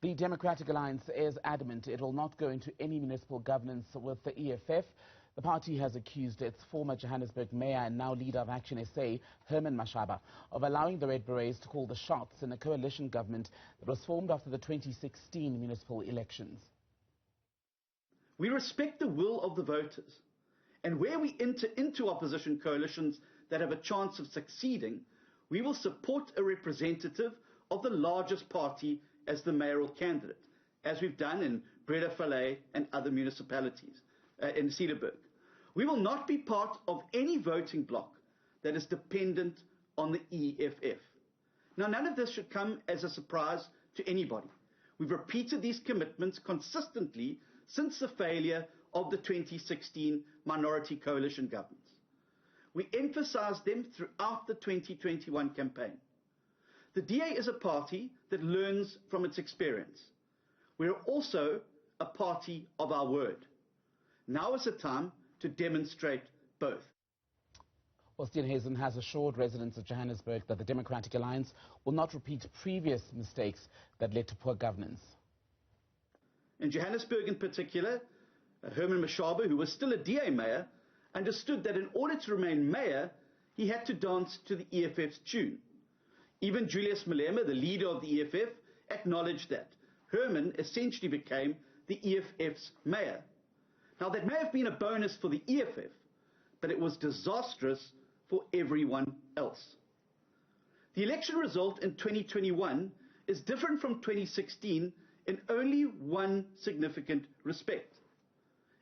The Democratic Alliance is adamant it will not go into any municipal governance with the EFF. The party has accused its former Johannesburg mayor and now leader of Action SA, Herman Mashaba, of allowing the Red Berets to call the shots in a coalition government that was formed after the 2016 municipal elections. We respect the will of the voters, and where we enter into opposition coalitions that have a chance of succeeding, we will support a representative of the largest party as the mayoral candidate, as we've done in Breedevallei and other municipalities in Cederberg. We will not be part of any voting bloc that is dependent on the EFF. Now, none of this should come as a surprise to anybody. We've repeated these commitments consistently since the failure of the 2016 minority coalition governments. We emphasized them throughout the 2021 campaign. The DA is a party that learns from its experience. We are also a party of our word. Now is the time to demonstrate both. Well, Steenhuisen has assured residents of Johannesburg that the Democratic Alliance will not repeat previous mistakes that led to poor governance. In Johannesburg in particular, Herman Mashaba, who was still a DA mayor, understood that in order to remain mayor, he had to dance to the EFF's tune. Even Julius Malema, the leader of the EFF, acknowledged that. Herman essentially became the EFF's mayor. Now, that may have been a bonus for the EFF, but it was disastrous for everyone else. The election result in 2021 is different from 2016 in only one significant respect.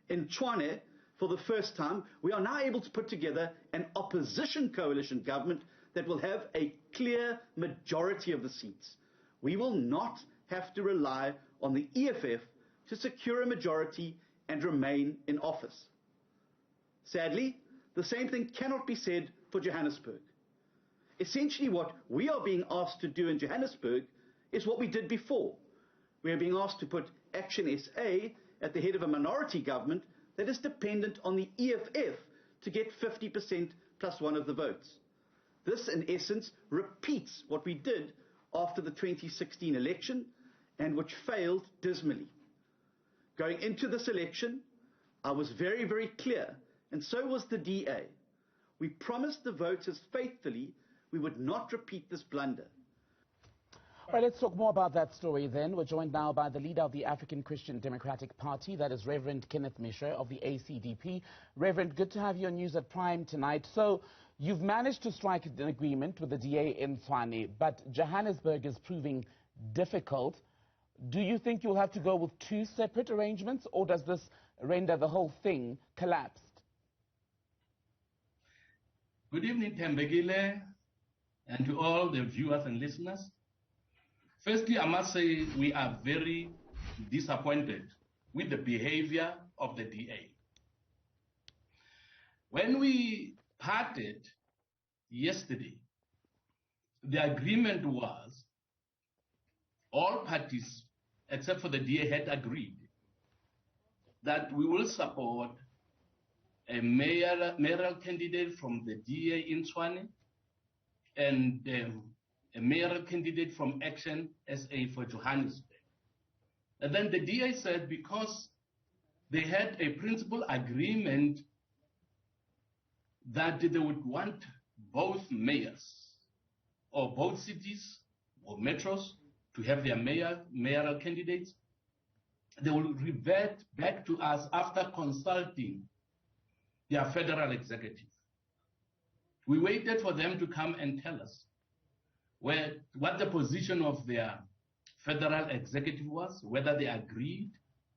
In Tshwane, for the first time, we are now able to put together an opposition coalition government that will have a clear majority of the seats. We will not have to rely on the EFF to secure a majority and remain in office. Sadly, the same thing cannot be said for Johannesburg. Essentially, what we are being asked to do in Johannesburg is what we did before. We are being asked to put Action SA at the head of a minority government that is dependent on the EFF to get 50% plus one of the votes. This, in essence, repeats what we did after the 2016 election and which failed dismally. Going into this election, I was very, very clear, and so was the DA. We promised the voters faithfully we would not repeat this blunder. All right, let's talk more about that story then. We're joined now by the leader of the African Christian Democratic Party, that is Reverend Kenneth Misha of the ACDP. Reverend, good to have you on News at Prime tonight. So, you've managed to strike an agreement with the DA in Tshwane, but Johannesburg is proving difficult. Do you think you'll have to go with two separate arrangements, or does this render the whole thing collapsed? Good evening, Tembegile, and to all the viewers and listeners. Firstly, I must say we are very disappointed with the behavior of the DA. When we parted yesterday, the agreement was all parties, except for the DA, had agreed that we will support a mayoral candidate from the DA in Tshwane and a mayoral candidate from Action SA for Johannesburg. And then the DA said because they had a principal agreement that they would want both mayors or both cities or metros to have their mayoral candidates, they will revert back to us after consulting their federal executive. We waited for them to come and tell us what the position of their federal executive was, whether they agreed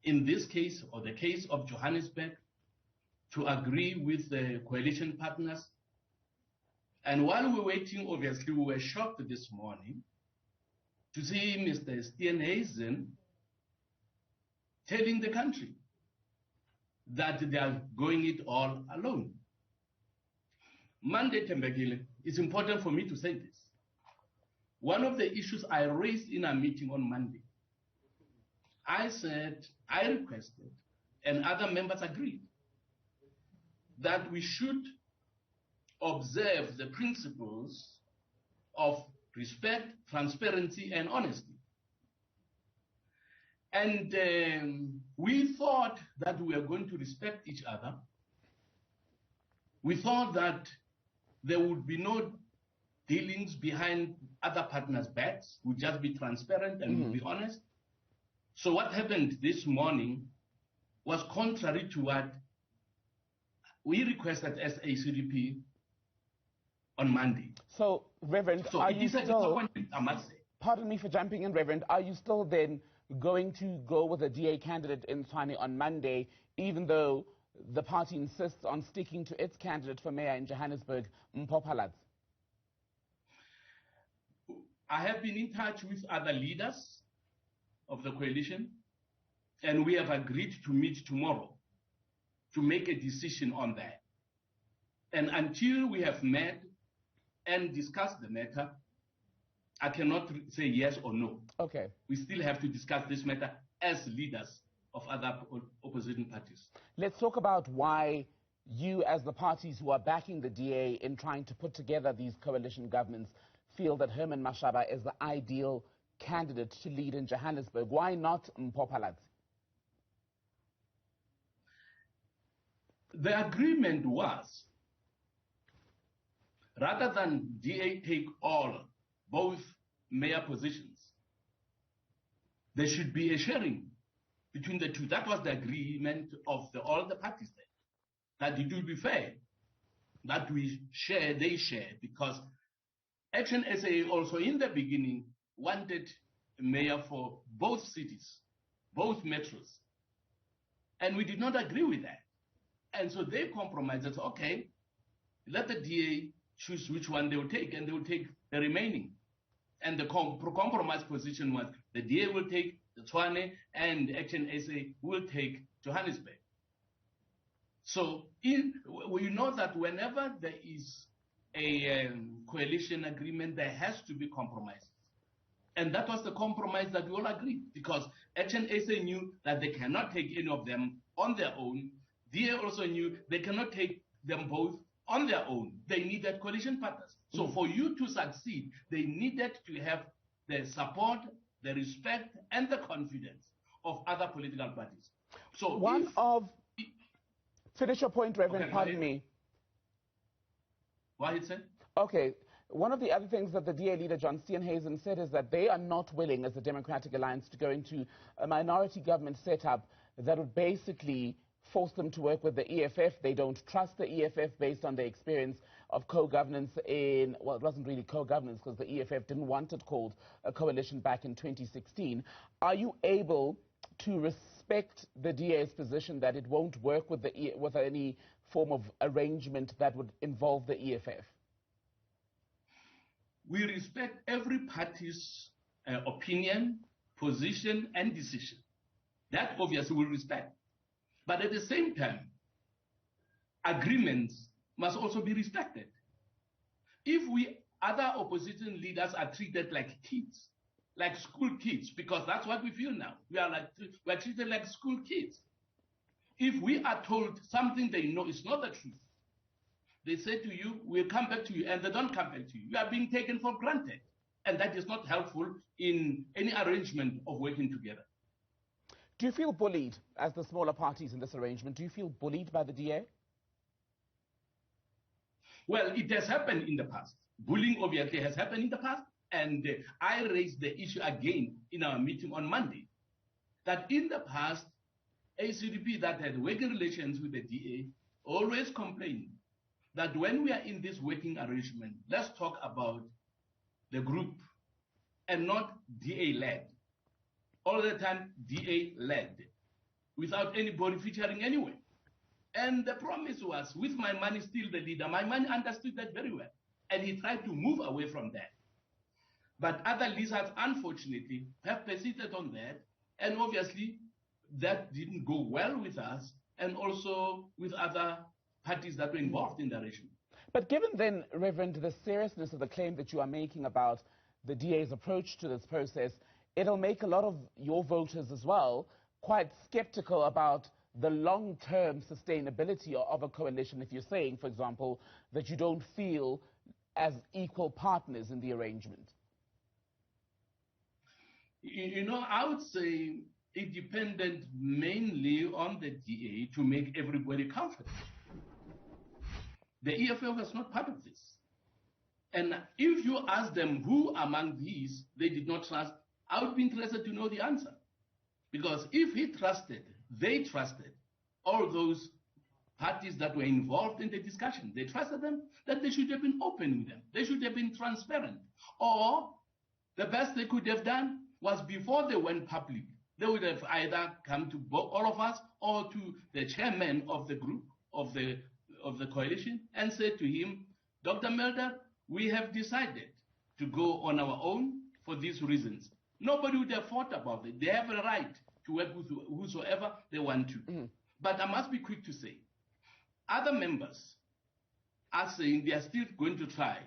in this case or the case of Johannesburg to agree with the coalition partners. And while we were waiting, obviously, we were shocked this morning to see Mr. Steenhuisen telling the country that they are going it all alone. Monday, Tembegile, it's important for me to say this. One of the issues I raised in a meeting on Monday, I said, I requested, and other members agreed, that we should observe the principles of respect, transparency, and honesty. And we thought that we were going to respect each other. We thought that there would be no dealings behind other partners' backs. We'd just be transparent and be honest. So what happened this morning was contrary to what we requested as ACDP on Monday. So, Reverend, so are you still, I must say. Pardon me for jumping in, Reverend, are you still then going to go with a DA candidate in Tshwane on Monday, even though the party insists on sticking to its candidate for mayor in Johannesburg, Mpho? I have been in touch with other leaders of the coalition, and we have agreed to meet tomorrow to make a decision on that. And until we have met and discussed the matter, I cannot say yes or no. Okay. We still have to discuss this matter as leaders of other opposition parties. Let's talk about why you, as the parties who are backing the DA in trying to put together these coalition governments, feel that Herman Mashaba is the ideal candidate to lead in Johannesburg. Why not Mpho? The agreement was, rather than DA take both mayor positions, there should be a sharing between the two. That was the agreement of all the parties there, that it will be fair, that we share, they share, because Action SA also in the beginning wanted a mayor for both cities, both metros, and we did not agree with that. And so they compromised that, okay, let the DA choose which one they will take, and they will take the remaining. And the compromise position was the DA will take the Tshwane and Action SA will take Johannesburg. So we know that whenever there is a coalition agreement, there has to be compromises. And that was the compromise that we all agreed, because Action SA knew that they cannot take any of them on their own. DA also knew they cannot take them both on their own. They needed coalition partners. So for you to succeed, they needed to have the support, the respect, and the confidence of other political parties. So finish your point, Reverend, okay, pardon me. What he said? Okay. One of the other things that the DA leader, John Steenhuisen, said is that they are not willing, as the Democratic Alliance, to go into a minority government setup that would basically force them to work with the EFF. They don't trust the EFF based on their experience of co-governance in, well, it wasn't really co-governance because the EFF didn't want it called a coalition back in 2016. Are you able to respect the DA's position that it won't work with with any form of arrangement that would involve the EFF? We respect every party's opinion, position, and decision. That obviously we respect. But at the same time, agreements must also be respected. If we other opposition leaders are treated like kids, like school kids, because that's what we feel now. We are treated like school kids. If we are told something they know is not the truth, they say to you, we'll come back to you, and they don't come back to you. You are being taken for granted. And that is not helpful in any arrangement of working together. Do you feel bullied as the smaller parties in this arrangement? Do you feel bullied by the DA? Well, it has happened in the past. Bullying obviously has happened in the past. And I raised the issue again in our meeting on Monday, that in the past, ACDP that had working relations with the DA always complained that when we are in this working arrangement, let's talk about the group and not DA-led. All the time, DA-led, without anybody featuring anywhere. And the promise was, with my money still the leader. My man understood that very well. And he tried to move away from that. But other leaders, unfortunately, have persisted on that. And obviously, that didn't go well with us and also with other parties that were involved in the arrangement. But given then, Reverend, the seriousness of the claim that you are making about the DA's approach to this process, it'll make a lot of your voters as well quite skeptical about the long-term sustainability of a coalition if you're saying, for example, that you don't feel as equal partners in the arrangement. You know, I would say it depended mainly on the DA to make everybody comfortable. The EFF was not part of this. And if you ask them who among these they did not trust, I would be interested to know the answer. Because if they trusted all those parties that were involved in the discussion, they trusted them, that they should have been open with them. They should have been transparent. Or the best they could have done was before they went public, they would have either come to all of us or to the chairman of the group, of the coalition, and said to him, Dr. Melder, we have decided to go on our own for these reasons. Nobody would have thought about it. They have a right to work with whosoever they want to. But I must be quick to say, other members are saying they are still going to try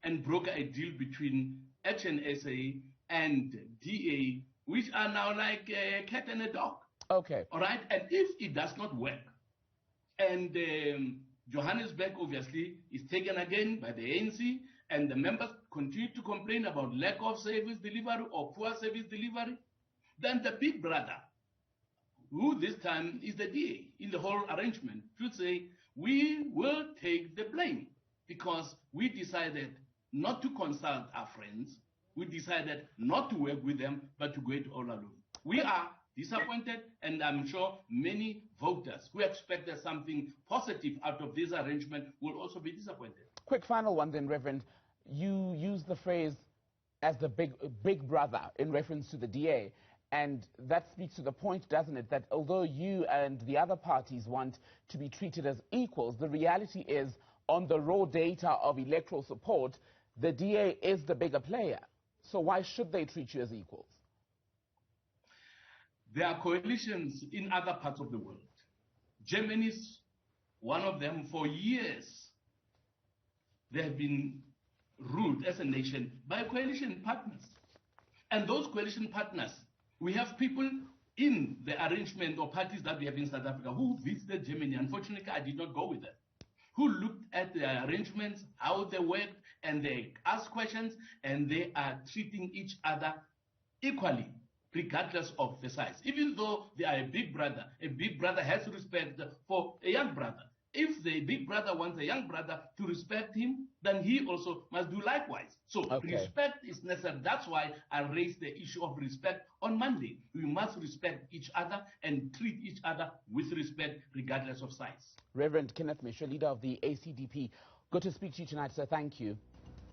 and broker a deal between HNSA and DA, which are now like a cat and a dog. Okay. All right? And if it does not work, and Johannesburg obviously is taken again by the ANC, and the members continue to complain about lack of service delivery or poor service delivery, then the big brother, who this time is the DA in the whole arrangement, should say, we will take the blame because we decided not to consult our friends, we decided not to work with them, but to go it all alone. We are disappointed, and I'm sure many voters who expected something positive out of this arrangement will also be disappointed. Quick final one then, Reverend. You used the phrase as the big brother in reference to the DA, and that speaks to the point, doesn't it, that although you and the other parties want to be treated as equals, the reality is on the raw data of electoral support, the DA is the bigger player. So why should they treat you as equals? There are coalitions in other parts of the world. Germany's one of them. For years, they have been ruled as a nation by coalition partners. And those coalition partners, we have people in the arrangement or parties that we have in South Africa who visited Germany. Unfortunately, I did not go with them. Who looked at the arrangements, how they worked, and they asked questions, and they are treating each other equally, regardless of the size. Even though they are a big brother has respect for a young brother. If the big brother wants a young brother to respect him, then he also must do likewise. So respect is necessary. That's why I raised the issue of respect on Monday. We must respect each other and treat each other with respect regardless of size. Reverend Kenneth Misha, leader of the ACDP, good to speak to you tonight, sir. Thank you.